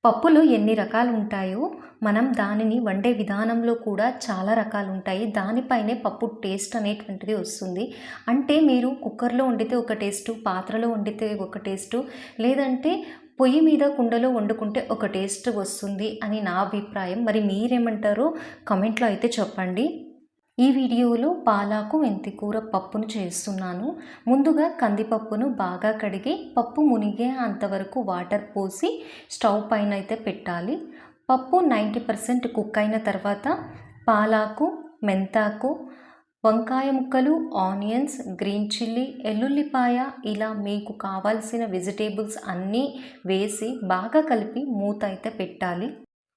పప్పులు ఎన్ని రకాలు ఉంటాయో, మనం దానిని వండే విధానంలో కూడా చాలా రకాలుంటాయి. దానిపైనే పప్పు టేస్ట్ అనేటువంటిది వస్తుంది. అంటే మీరు కుక్కర్‌లో వండితే ఒక టేస్టు, పాత్రలో వండితే ఒక టేస్టు, లేదంటే పొయ్యి మీద కుండలో వండుకుంటే ఒక టేస్ట్ వస్తుంది అని నా అభిప్రాయం. మరి మీరేమంటారో కామెంట్‌లో అయితే చెప్పండి. ఈ వీడియోలో పాలాకు మెంతికూర పప్పును చేస్తున్నాను. ముందుగా కందిపప్పును బాగా కడిగి పప్పు మునిగే అంతవరకు వాటర్ పోసి స్టవ్ పైన అయితే పెట్టాలి. పప్పు 90% కుక్ అయిన తర్వాత పాలాకు, మెంతాకు, వంకాయ ముక్కలు, ఆనియన్స్, గ్రీన్ చిల్లీ, ఎల్లుల్లిపాయ ఇలా మీకు కావాల్సిన వెజిటేబుల్స్ అన్నీ వేసి బాగా కలిపి మూత అయితే పెట్టాలి.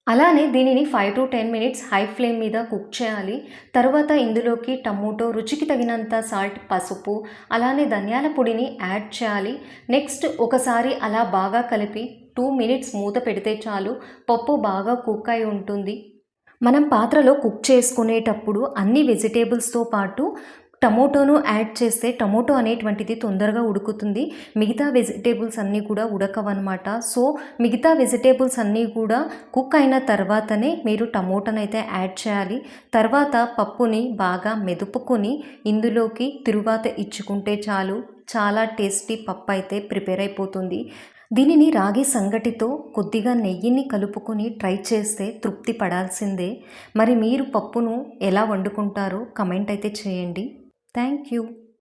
అలానే దీనిని 5-10 మినిట్స్ హై ఫ్లేమ్ మీద కుక్ చేయాలి. తర్వాత ఇందులోకి టమోటో, రుచికి తగినంత సాల్ట్, పసుపు, అలానే ధనియాల పొడిని యాడ్ చేయాలి. నెక్స్ట్ ఒకసారి అలా బాగా కలిపి 2 మినిట్స్ మూత పెడితే చాలు. పప్పు బాగా కుక్ అయి ఉంటుంది. మనం పాత్రలో కుక్ చేసుకునేటప్పుడు అన్ని వెజిటేబుల్స్‌తో పాటు టమోటోను యాడ్ చేస్తే టమోటో అనేటువంటిది తొందరగా ఉడుకుతుంది. మిగతా వెజిటేబుల్స్ అన్నీ కూడా ఉడకవనమాట. సో, మిగతా వెజిటేబుల్స్ అన్నీ కూడా కుక్ అయిన తర్వాతనే మీరు టమోటానైతే యాడ్ చేయాలి. తర్వాత పప్పుని బాగా మెదుపుకొని ఇందులోకి తిరువాత ఇచ్చుకుంటే చాలు. చాలా టేస్టీ పప్పయితే ప్రిపేర్ అయిపోతుంది. దీనిని రాగి సంగటితో కొద్దిగా నెయ్యిని కలుపుకొని ట్రై చేస్తే తృప్తి పడాల్సిందే. మరి మీరు పప్పును ఎలా వండుకుంటారో కమెంట్ అయితే చేయండి. Thank you.